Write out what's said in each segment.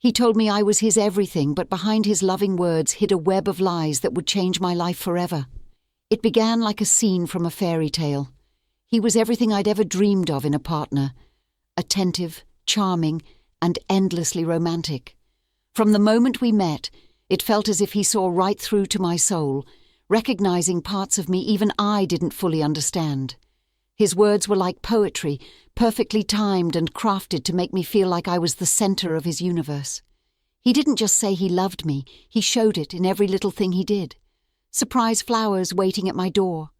He told me I was his everything, but behind his loving words hid a web of lies that would change my life forever. It began like a scene from a fairy tale. He was everything I'd ever dreamed of in a partner. Attentive, charming, and endlessly romantic. From the moment we met, it felt as if he saw right through to my soul, recognizing parts of me even I didn't fully understand. His words were like poetry, perfectly timed and crafted to make me feel like I was the center of his universe. He didn't just say he loved me, he showed it in every little thing he did. Surprise flowers waiting at my door,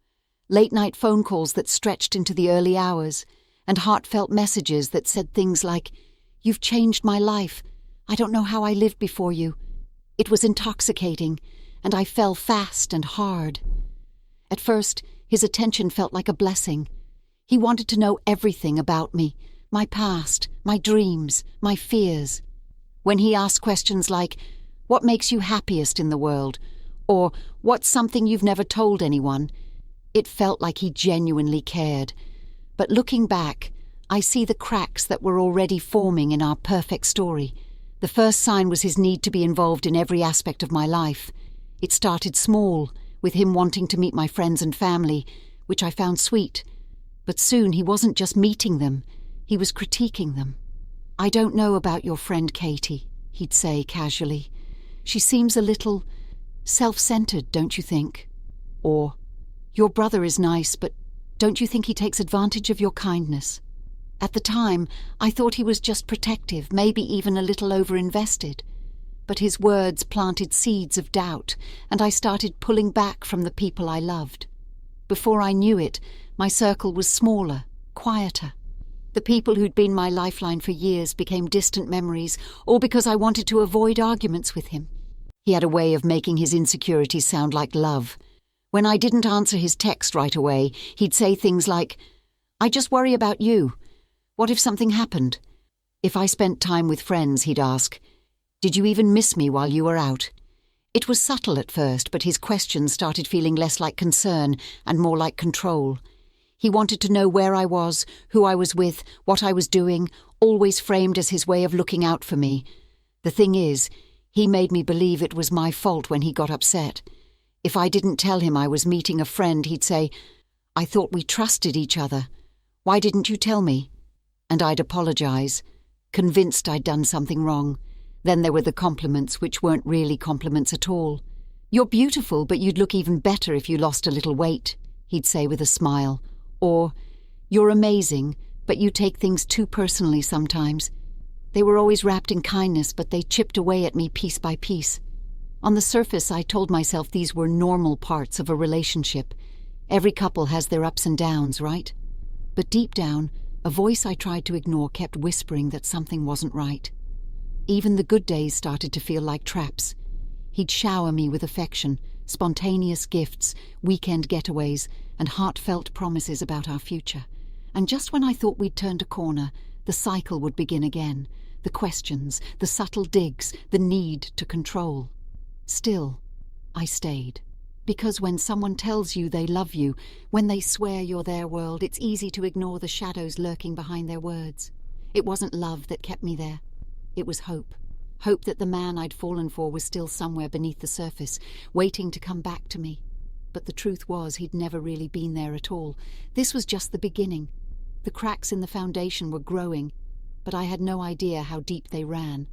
late-night phone calls that stretched into the early hours, and heartfelt messages that said things like, "You've changed my life. I don't know how I lived before you." It was intoxicating, and I fell fast and hard. At first, his attention felt like a blessing. He wanted to know everything about me, my past, my dreams, my fears. When he asked questions like, "What makes you happiest in the world?" or "What's something you've never told anyone?" it felt like he genuinely cared. But looking back, I see the cracks that were already forming in our perfect story. The first sign was his need to be involved in every aspect of my life. It started small, with him wanting to meet my friends and family, which I found sweet. But soon he wasn't just meeting them, he was critiquing them. "I don't know about your friend Katie," he'd say casually. "She seems a little self-centered, don't you think?" Or, "Your brother is nice, but don't you think he takes advantage of your kindness?" At the time, I thought he was just protective, maybe even a little over-invested. But his words planted seeds of doubt, and I started pulling back from the people I loved. Before I knew it, my circle was smaller, quieter. The people who'd been my lifeline for years became distant memories, all because I wanted to avoid arguments with him. He had a way of making his insecurities sound like love. When I didn't answer his text right away, he'd say things like, "I just worry about you. What if something happened?" If I spent time with friends, he'd ask, "Did you even miss me while you were out?" It was subtle at first, but his questions started feeling less like concern and more like control. He wanted to know where I was, who I was with, what I was doing, always framed as his way of looking out for me. The thing is, he made me believe it was my fault when he got upset. If I didn't tell him I was meeting a friend, he'd say, "I thought we trusted each other. Why didn't you tell me?" And I'd apologize, convinced I'd done something wrong. Then there were the compliments, which weren't really compliments at all. "You're beautiful, but you'd look even better if you lost a little weight," he'd say with a smile. Or, "You're amazing, but you take things too personally sometimes." They were always wrapped in kindness, but they chipped away at me piece by piece. On the surface, I told myself these were normal parts of a relationship. Every couple has their ups and downs, right? But deep down, a voice I tried to ignore kept whispering that something wasn't right. Even the good days started to feel like traps. He'd shower me with affection, spontaneous gifts, weekend getaways, and heartfelt promises about our future. And just when I thought we'd turned a corner, the cycle would begin again. The questions, the subtle digs, the need to control. Still, I stayed. Because when someone tells you they love you, when they swear you're their world, it's easy to ignore the shadows lurking behind their words. It wasn't love that kept me there. It was hope. Hope that the man I'd fallen for was still somewhere beneath the surface, waiting to come back to me. But the truth was he'd never really been there at all. This was just the beginning. The cracks in the foundation were growing, but I had no idea how deep they ran,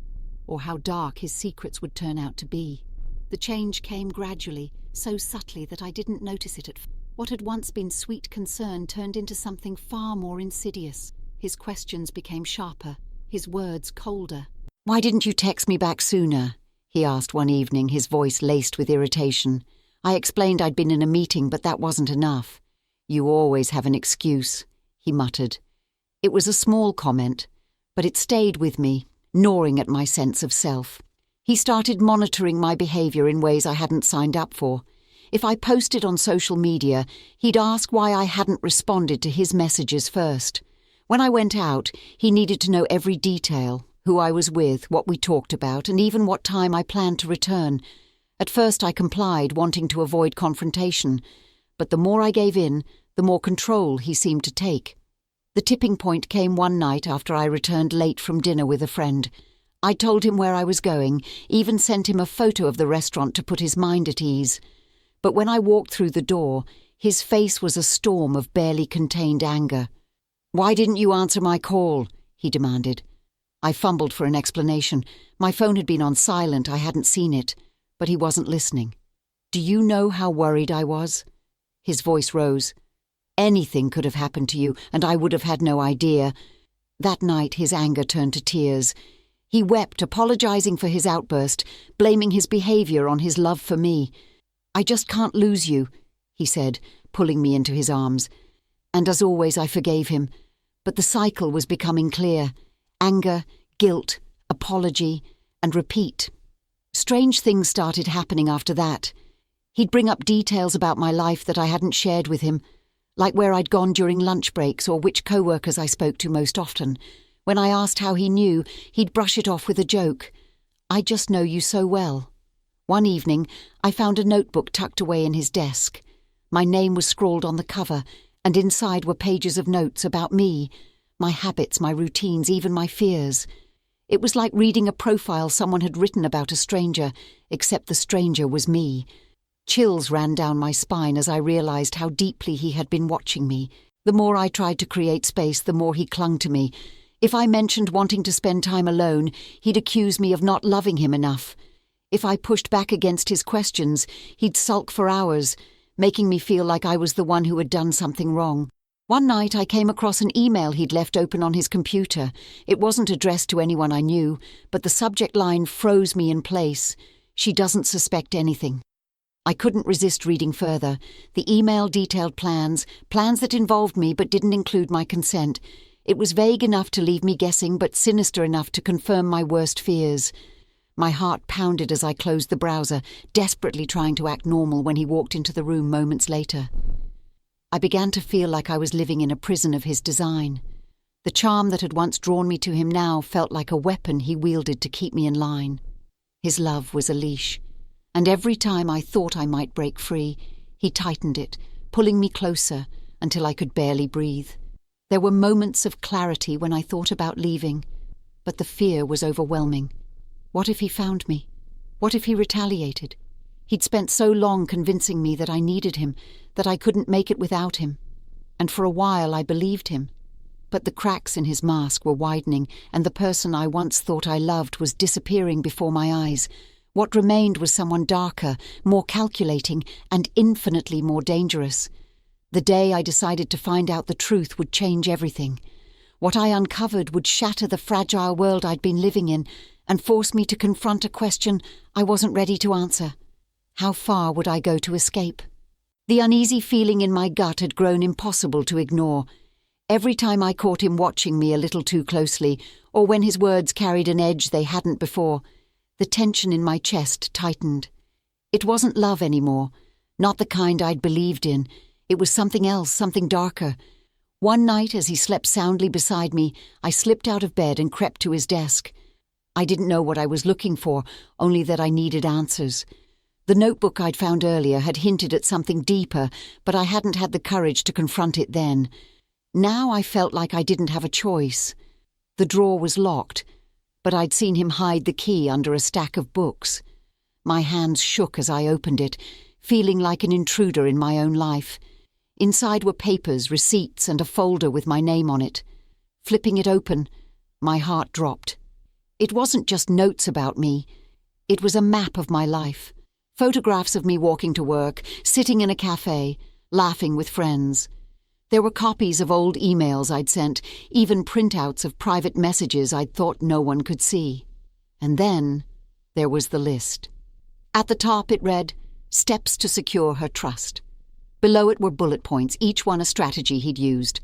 or how dark his secrets would turn out to be. The change came gradually, so subtly that I didn't notice it at first. What had once been sweet concern turned into something far more insidious. His questions became sharper, his words colder. "Why didn't you text me back sooner?" he asked one evening, his voice laced with irritation. I explained I'd been in a meeting, but that wasn't enough. "You always have an excuse," he muttered. It was a small comment, but it stayed with me, gnawing at my sense of self. He started monitoring my behavior in ways I hadn't signed up for. If I posted on social media, he'd ask why I hadn't responded to his messages first. When I went out, he needed to know every detail, who I was with, what we talked about, and even what time I planned to return. At first I complied, wanting to avoid confrontation, but the more I gave in, the more control he seemed to take. The tipping point came one night after I returned late from dinner with a friend. I told him where I was going, even sent him a photo of the restaurant to put his mind at ease. But when I walked through the door, his face was a storm of barely contained anger. "Why didn't you answer my call?" he demanded. I fumbled for an explanation. My phone had been on silent, I hadn't seen it, but he wasn't listening. "Do you know how worried I was?" His voice rose. "Anything could have happened to you, and I would have had no idea." That night his anger turned to tears. He wept, apologizing for his outburst, blaming his behavior on his love for me. "I just can't lose you," he said, pulling me into his arms. And as always, I forgave him. But the cycle was becoming clear. Anger, guilt, apology, and repeat. Strange things started happening after that. He'd bring up details about my life that I hadn't shared with him, like where I'd gone during lunch breaks or which co-workers I spoke to most often. When I asked how he knew, he'd brush it off with a joke. "I just know you so well." One evening, I found a notebook tucked away in his desk. My name was scrawled on the cover, and inside were pages of notes about me, my habits, my routines, even my fears. It was like reading a profile someone had written about a stranger, except the stranger was me. Chills ran down my spine as I realized how deeply he had been watching me. The more I tried to create space, the more he clung to me. If I mentioned wanting to spend time alone, he'd accuse me of not loving him enough. If I pushed back against his questions, he'd sulk for hours, making me feel like I was the one who had done something wrong. One night I came across an email he'd left open on his computer. It wasn't addressed to anyone I knew, but the subject line froze me in place. "She doesn't suspect anything." I couldn't resist reading further. The email detailed plans that involved me but didn't include my consent. It was vague enough to leave me guessing, but sinister enough to confirm my worst fears. My heart pounded as I closed the browser, desperately trying to act normal when he walked into the room moments later. I began to feel like I was living in a prison of his design. The charm that had once drawn me to him now felt like a weapon he wielded to keep me in line. His love was a leash, and every time I thought I might break free, he tightened it, pulling me closer until I could barely breathe. There were moments of clarity when I thought about leaving, but the fear was overwhelming. What if he found me? What if he retaliated? He'd spent so long convincing me that I needed him, that I couldn't make it without him. And for a while I believed him. But the cracks in his mask were widening, and the person I once thought I loved was disappearing before my eyes. What remained was someone darker, more calculating, and infinitely more dangerous. The day I decided to find out the truth would change everything. What I uncovered would shatter the fragile world I'd been living in and force me to confront a question I wasn't ready to answer. How far would I go to escape? The uneasy feeling in my gut had grown impossible to ignore. Every time I caught him watching me a little too closely, or when his words carried an edge they hadn't before, the tension in my chest tightened. It wasn't love anymore, not the kind I'd believed in. It was something else, something darker. One night, as he slept soundly beside me, I slipped out of bed and crept to his desk. I didn't know what I was looking for, only that I needed answers. The notebook I'd found earlier had hinted at something deeper, but I hadn't had the courage to confront it then. Now I felt like I didn't have a choice. The drawer was locked, but I'd seen him hide the key under a stack of books. My hands shook as I opened it, feeling like an intruder in my own life. Inside were papers, receipts, and a folder with my name on it. Flipping it open, my heart dropped. It wasn't just notes about me. It was a map of my life. Photographs of me walking to work, sitting in a cafe, laughing with friends. There were copies of old emails I'd sent, even printouts of private messages I'd thought no one could see. And then there was the list. At the top it read, "Steps to secure her trust." Below it were bullet points, each one a strategy he'd used.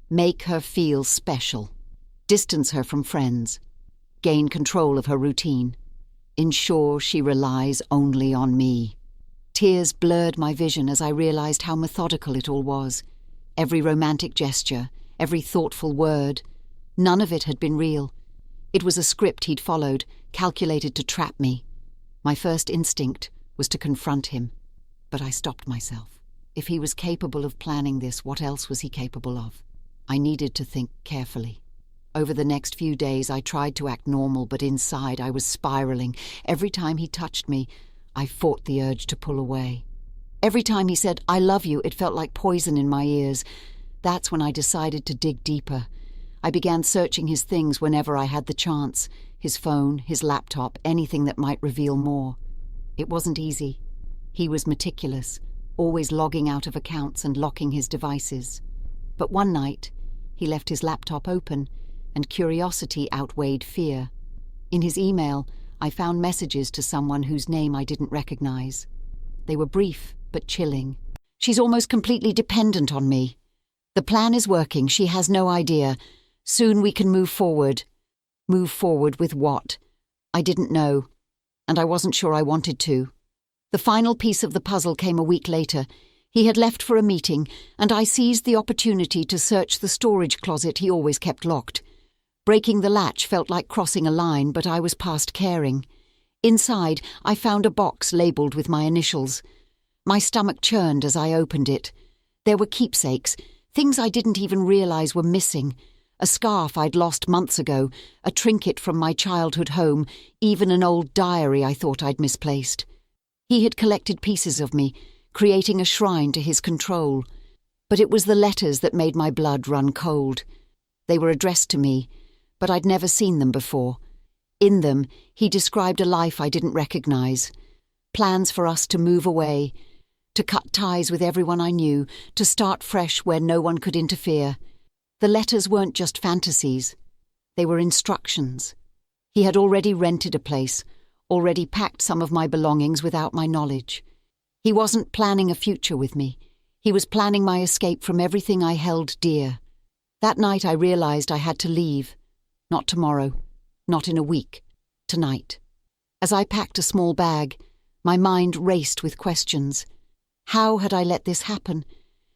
Make her feel special. Distance her from friends. Gain control of her routine. Ensure she relies only on me. Tears blurred my vision as I realized how methodical it all was. Every romantic gesture, every thoughtful word, none of it had been real. It was a script he'd followed, calculated to trap me. My first instinct was to confront him, but I stopped myself. If he was capable of planning this, what else was he capable of? I needed to think carefully. Over the next few days, I tried to act normal, but inside I was spiraling. Every time he touched me, I fought the urge to pull away. Every time he said, "I love you," it felt like poison in my ears. That's when I decided to dig deeper. I began searching his things whenever I had the chance. His phone, his laptop, anything that might reveal more. It wasn't easy. He was meticulous, always logging out of accounts and locking his devices. But one night, he left his laptop open, and curiosity outweighed fear. In his email, I found messages to someone whose name I didn't recognize. They were brief, but chilling. "She's almost completely dependent on me. The plan is working, she has no idea. Soon we can move forward." Move forward with what? I didn't know, and I wasn't sure I wanted to. The final piece of the puzzle came a week later. He had left for a meeting, and I seized the opportunity to search the storage closet he always kept locked. Breaking the latch felt like crossing a line, but I was past caring. Inside, I found a box labelled with my initials. My stomach churned as I opened it. There were keepsakes, things I didn't even realise were missing. A scarf I'd lost months ago, a trinket from my childhood home, even an old diary I thought I'd misplaced. He had collected pieces of me, creating a shrine to his control. But it was the letters that made my blood run cold. They were addressed to me, but I'd never seen them before. In them, he described a life I didn't recognise. Plans for us to move away, to cut ties with everyone I knew, to start fresh where no one could interfere. The letters weren't just fantasies. They were instructions. He had already rented a place, already packed some of my belongings without my knowledge. He wasn't planning a future with me. He was planning my escape from everything I held dear. That night I realised I had to leave. Not tomorrow, not in a week, tonight. As I packed a small bag, my mind raced with questions. How had I let this happen?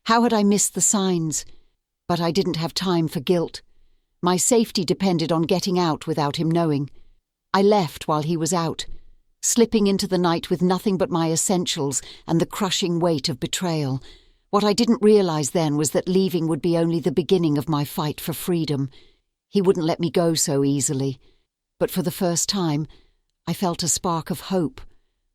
How had I missed the signs? But I didn't have time for guilt. My safety depended on getting out without him knowing. I left while he was out, slipping into the night with nothing but my essentials and the crushing weight of betrayal. What I didn't realise then was that leaving would be only the beginning of my fight for freedom. He wouldn't let me go so easily. But for the first time, I felt a spark of hope,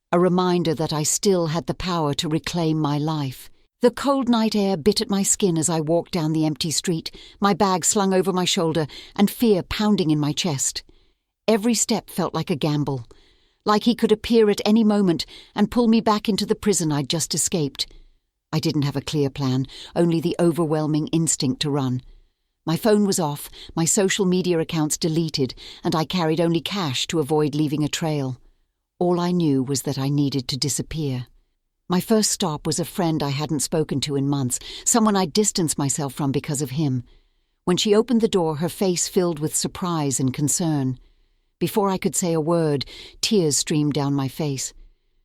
a reminder that I still had the power to reclaim my life. The cold night air bit at my skin as I walked down the empty street, my bag slung over my shoulder and fear pounding in my chest. Every step felt like a gamble, like he could appear at any moment and pull me back into the prison I'd just escaped. I didn't have a clear plan, only the overwhelming instinct to run. My phone was off, my social media accounts deleted, and I carried only cash to avoid leaving a trail. All I knew was that I needed to disappear. My first stop was a friend I hadn't spoken to in months, someone I'd distanced myself from because of him. When she opened the door, her face filled with surprise and concern. Before I could say a word, tears streamed down my face.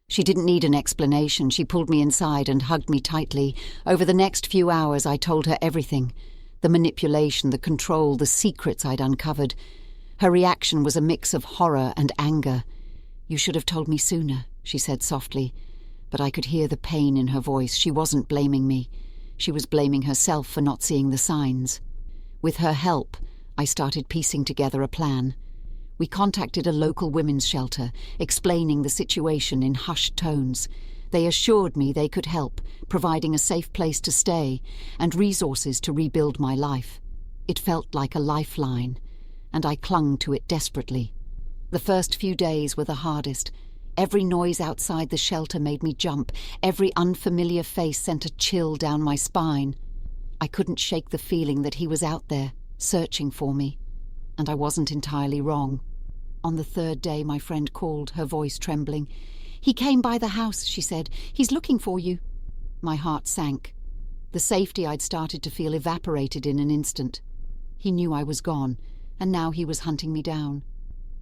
She didn't need an explanation. She pulled me inside and hugged me tightly. Over the next few hours, I told her everything. The manipulation, the control, the secrets I'd uncovered. Her reaction was a mix of horror and anger. "You should have told me sooner," she said softly. But I could hear the pain in her voice. She wasn't blaming me. She was blaming herself for not seeing the signs. With her help, I started piecing together a plan. We contacted a local women's shelter, explaining the situation in hushed tones. They assured me they could help, providing a safe place to stay and resources to rebuild my life. It felt like a lifeline, and I clung to it desperately. The first few days were the hardest. Every noise outside the shelter made me jump. Every unfamiliar face sent a chill down my spine. I couldn't shake the feeling that he was out there, searching for me. And I wasn't entirely wrong. On the third day, my friend called, her voice trembling. "He came by the house," she said. "He's looking for you." My heart sank. The safety I'd started to feel evaporated in an instant. He knew I was gone, and now he was hunting me down.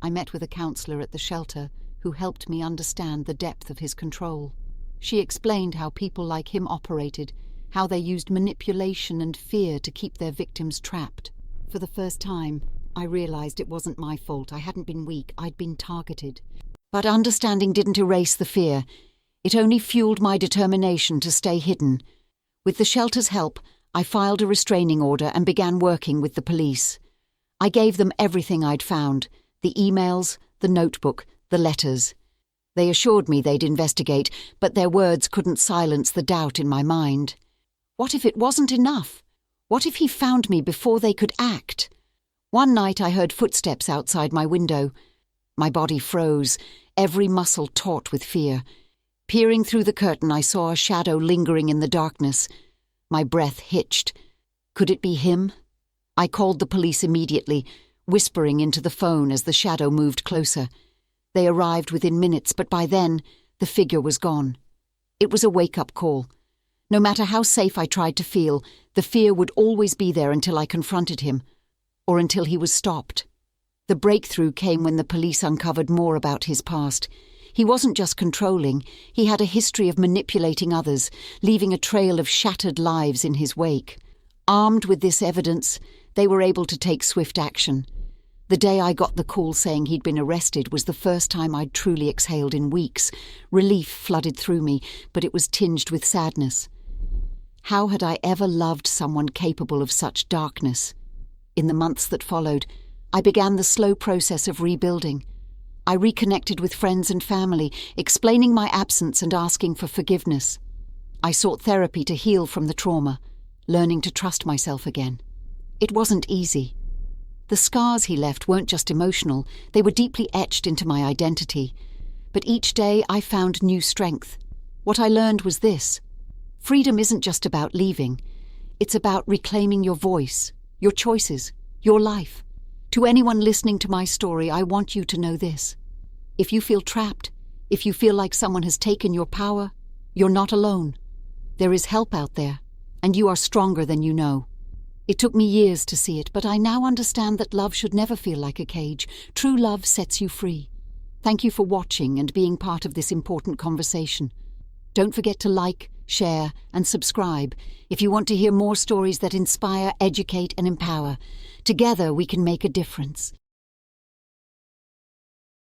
I met with a counsellor at the shelter who helped me understand the depth of his control. She explained how people like him operated, how they used manipulation and fear to keep their victims trapped. For the first time, I realised it wasn't my fault. I hadn't been weak. I'd been targeted. But understanding didn't erase the fear. It only fueled my determination to stay hidden. With the shelter's help, I filed a restraining order and began working with the police. I gave them everything I'd found, the emails, the notebook, the letters. They assured me they'd investigate, but their words couldn't silence the doubt in my mind. What if it wasn't enough? What if he found me before they could act? One night I heard footsteps outside my window. My body froze, every muscle taut with fear. Peering through the curtain, I saw a shadow lingering in the darkness. My breath hitched. Could it be him? I called the police immediately, whispering into the phone as the shadow moved closer. They arrived within minutes, but by then, the figure was gone. It was a wake-up call. No matter how safe I tried to feel, the fear would always be there until I confronted him, or until he was stopped. The breakthrough came when the police uncovered more about his past. He wasn't just controlling, he had a history of manipulating others, leaving a trail of shattered lives in his wake. Armed with this evidence, they were able to take swift action. The day I got the call saying he'd been arrested was the first time I'd truly exhaled in weeks. Relief flooded through me, but it was tinged with sadness. How had I ever loved someone capable of such darkness? In the months that followed, I began the slow process of rebuilding. I reconnected with friends and family, explaining my absence and asking for forgiveness. I sought therapy to heal from the trauma, learning to trust myself again. It wasn't easy. The scars he left weren't just emotional, they were deeply etched into my identity. But each day I found new strength. What I learned was this: freedom isn't just about leaving. It's about reclaiming your voice, your choices, your life. To anyone listening to my story, I want you to know this. If you feel trapped, if you feel like someone has taken your power, you're not alone. There is help out there, and you are stronger than you know. It took me years to see it, but I now understand that love should never feel like a cage. True love sets you free. Thank you for watching and being part of this important conversation. Don't forget to like, share, and subscribe if you want to hear more stories that inspire, educate, and empower. Together we can make a difference.